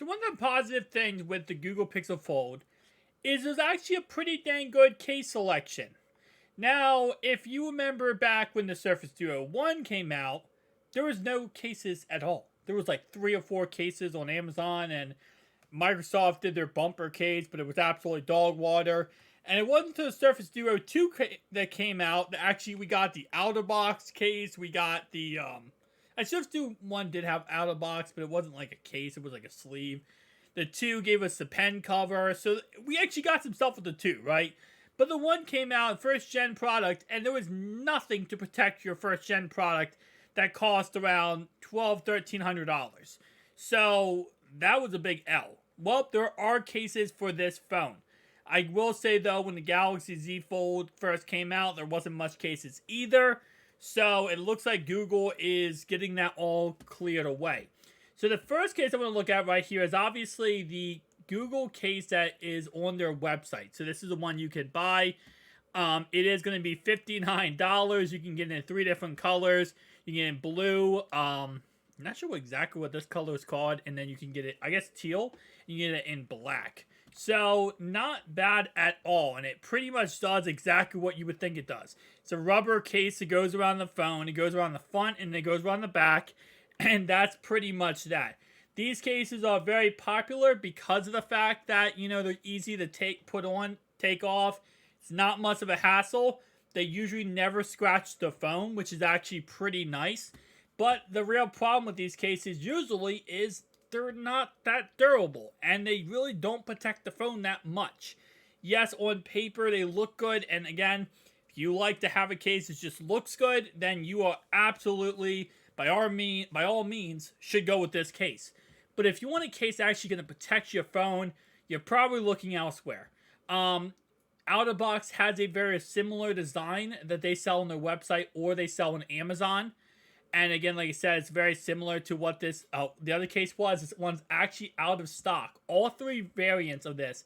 So one of the positive things with the Google Pixel Fold is there's actually a pretty dang good case selection. Now, if you remember back when the Surface Duo 1 came out, there was no cases at all. There was like 3 or 4 cases on Amazon, and Microsoft did their bumper case, but it was absolutely dog water. And it wasn't until the Surface Duo 2 that came out that actually we got the out of box case. We got the Surface Duo 1 did have out of box, but it wasn't like a case, it was like a sleeve. The 2 gave us the pen cover, so we actually got some stuff with the 2, right? But the 1 came out, first gen product, and there was nothing to protect your first gen product that cost around $1,200-$1,300. So that was a big L. Well, there are cases for this phone. I will say though, when the Galaxy Z Fold first came out, there wasn't much cases either. So it looks like Google is getting that all cleared away. So the first case I'm going to look at right here is obviously the Google case that is on their website. So this is the one you could buy. It is going to be $59. You can get it in 3 different colors. You can get it in blue. I'm not sure exactly what this color is called. And then you can get it, I guess, teal. You can get it in black. So not bad at all. And it pretty much does exactly what you would think it does. It's a rubber case that goes around the phone. It goes around the front and it goes around the back. And that's pretty much that. These cases are very popular because of the fact that, you know, they're easy to put on, take off. It's not much of a hassle. They usually never scratch the phone, which is actually pretty nice. But the real problem with these cases usually is they're not that durable. And they really don't protect the phone that much. Yes, on paper they look good. And again, if you like to have a case that just looks good, then you are absolutely, by all means, should go with this case. But if you want a case actually going to protect your phone, you're probably looking elsewhere. Out of Box has a very similar design that they sell on their website or they sell on Amazon. And again, like I said, it's very similar to what this the other case was. This one's actually out of stock. All 3 variants of this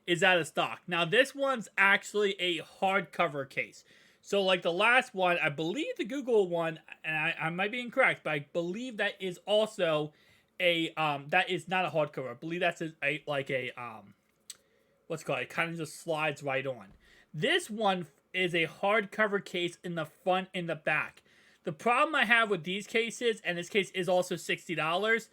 is out of stock. Now, this one's actually a hardcover case. So like the last one, I believe the Google one, and I might be incorrect, but I believe that is also that is not a hardcover. I believe that's what's it called? It kind of just slides right on. This one is a hardcover case in the front and the back. The problem I have with these cases, and this case is also $60,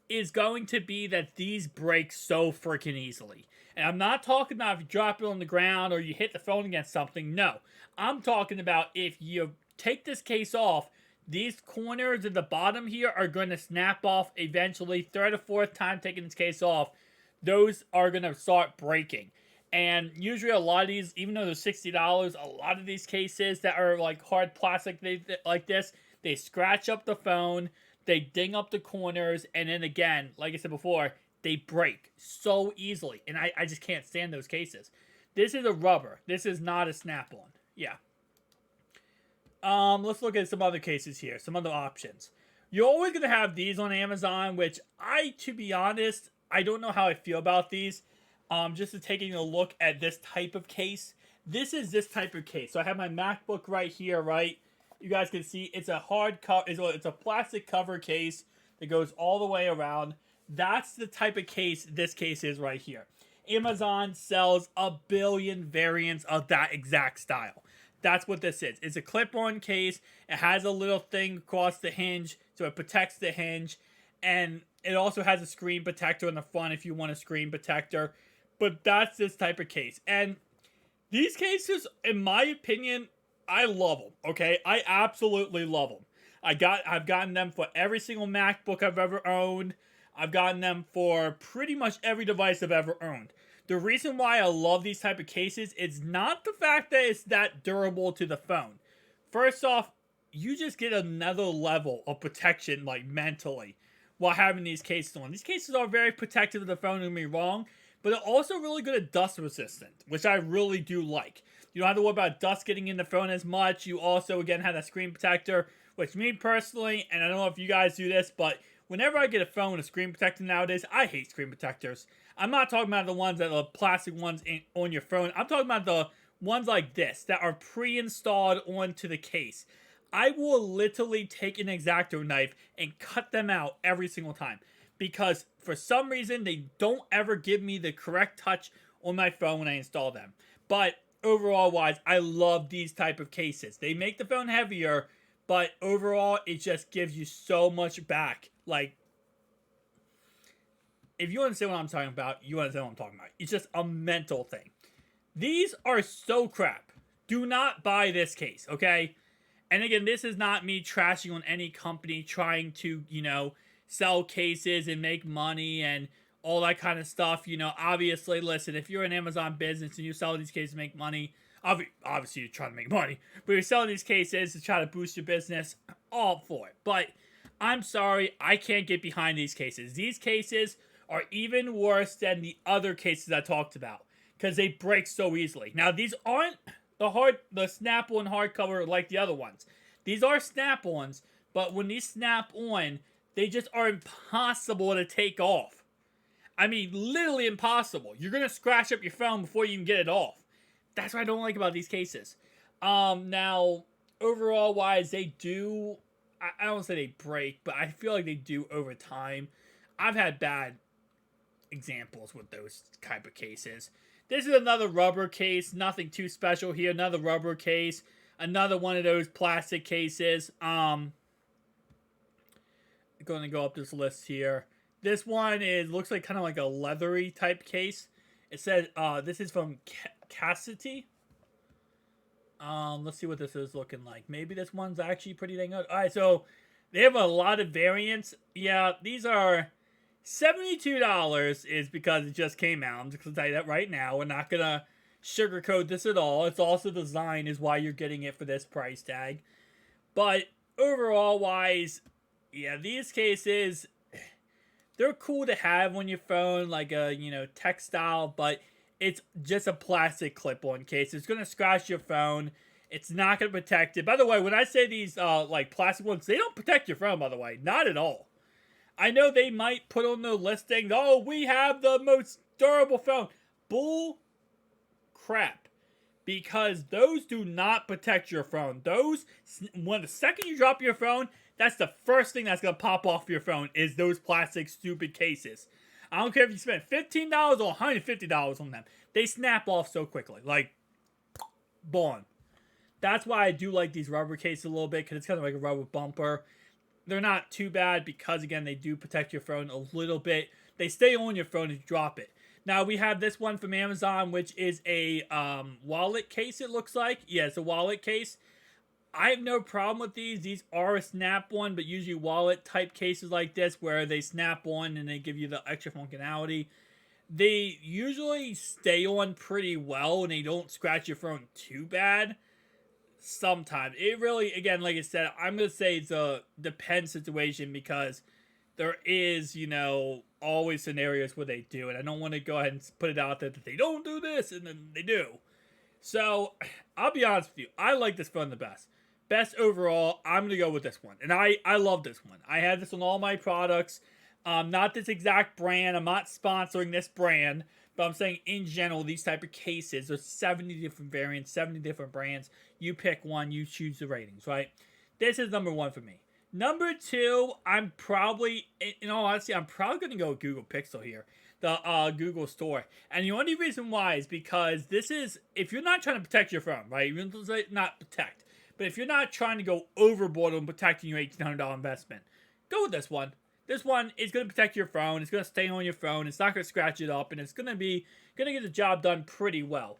is going to be that these break so freaking easily. And I'm not talking about if you drop it on the ground or you hit the phone against something. No. I'm talking about if you take this case off, these corners at the bottom here are going to snap off eventually. 3rd or 4th time taking this case off, those are going to start breaking. And usually a lot of these, even though they're $60, a lot of these cases that are like hard plastic like this, they scratch up the phone, they ding up the corners, and then again, like I said before, they break so easily. And I just can't stand those cases. This is a rubber. This is not a snap-on. Yeah. Let's look at some other cases here, some other options. You're always going to have these on Amazon, which to be honest, I don't know how I feel about these. Just taking a look at this type of case. This is this type of case. So I have my MacBook right here, right? You guys can see it's a hard cover. It's a plastic cover case that goes all the way around. That's the type of case this case is right here. Amazon sells a billion variants of that exact style. That's what this is. It's a clip-on case. It has a little thing across the hinge, so it protects the hinge. And it also has a screen protector in the front if you want a screen protector. But that's this type of case. And these cases, in my opinion, I love them, okay? I absolutely love them. I've gotten them for every single MacBook I've ever owned. I've gotten them for pretty much every device I've ever owned. The reason why I love these type of cases is not the fact that it's that durable to the phone. First off, you just get another level of protection, like mentally, while having these cases on. These cases are very protective of the phone, don't get me wrong, but they're also really good at dust resistant, which I really do like. You don't have to worry about dust getting in the phone as much. You also, again, have that screen protector, which me personally, and I don't know if you guys do this, but whenever I get a phone with a screen protector nowadays, I hate screen protectors. I'm not talking about the ones that are plastic ones on your phone. I'm talking about the ones like this that are pre-installed onto the case. I will literally take an X-Acto knife and cut them out every single time because for some reason they don't ever give me the correct touch on my phone when I install them. But overall wise, I love these type of cases. They make the phone heavier, but overall it just gives you so much back. Like, if you understand what I'm talking about, you understand what I'm talking about. It's just a mental thing. These are so crap. Do not buy this case, okay? And again, this is not me trashing on any company trying to, sell cases and make money and all that kind of stuff. Obviously, listen, if you're an Amazon business and you sell these cases to make money, obviously you're trying to make money, but you're selling these cases to try to boost your business, all for it. But I'm sorry, I can't get behind these cases. These cases are even worse than the other cases I talked about because they break so easily. Now, these aren't the snap-on hardcover like the other ones. These are snap-ons, but when these snap on, they just are impossible to take off. I mean, literally impossible. You're gonna scratch up your phone before you can get it off. That's what I don't like about these cases. Now, overall wise, they do. I don't say they break, but I feel like they do over time. I've had bad examples with those type of cases. This is another rubber case. Nothing too special here. Another rubber case. Another one of those plastic cases. I'm going to go up this list here. This one looks like kind of like a leathery type case. It says this is from Cassity. Let's see what this is looking like. Maybe this one's actually pretty dang good. All right, so they have a lot of variants. Yeah, these are $72 is because it just came out. I'm just going to tell you that right now. We're not going to sugarcoat this at all. It's also design is why you're getting it for this price tag. But overall wise, yeah, these cases, they're cool to have on your phone, like a, textile, but it's just a plastic clip-on case. It's going to scratch your phone. It's not going to protect it. By the way, when I say these, like plastic ones, they don't protect your phone, by the way. Not at all. I know they might put on the listing, oh, we have the most durable phone. Bull crap. Because those do not protect your phone. Those, when the second you drop your phone, that's the first thing that's going to pop off your phone is those plastic stupid cases. I don't care if you spend $15 or $150 on them. They snap off so quickly. Like, boom. That's why I do like these rubber cases a little bit, because it's kind of like a rubber bumper. They're not too bad because, again, they do protect your phone a little bit. They stay on your phone if you drop it. Now, we have this one from Amazon, which is a wallet case, it looks like. Yeah, it's a wallet case. I have no problem with these. These are a snap-on, but usually wallet-type cases like this where they snap on and they give you the extra functionality. They usually stay on pretty well and they don't scratch your phone too bad. Sometimes. It really, again, like I said, I'm going to say it's a depend situation because there is, always scenarios where they do. And I don't want to go ahead and put it out there that they don't do this and then they do. So, I'll be honest with you. I like this phone the best. Best overall, I'm going to go with this one. And I love this one. I have this on all my products. Not this exact brand. I'm not sponsoring this brand. But I'm saying in general, these type of cases, there's 70 different variants, 70 different brands. You pick one, you choose the ratings, right? This is number one for me. Number two, I'm probably, in all honesty, I'm probably going to go with Google Pixel here. The Google Store. And the only reason why is because this is, if you're not trying to protect your phone, right? You're not protect. But if you're not trying to go overboard on protecting your $1,800 investment, go with this one. This one is going to protect your phone. It's going to stay on your phone. It's not going to scratch it up, and it's going to get the job done pretty well.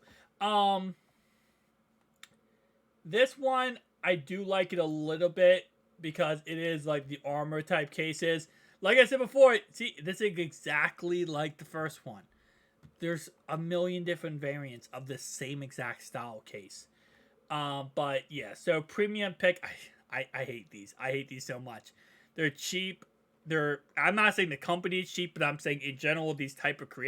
This one I do like it a little bit because it is like the armor type cases. Like I said before, see, this is exactly like the first one. There's a million different variants of the same exact style case. But yeah, so premium pick. I hate these. I hate these so much. They're cheap. I'm not saying the company is cheap, but I'm saying in general these type of creators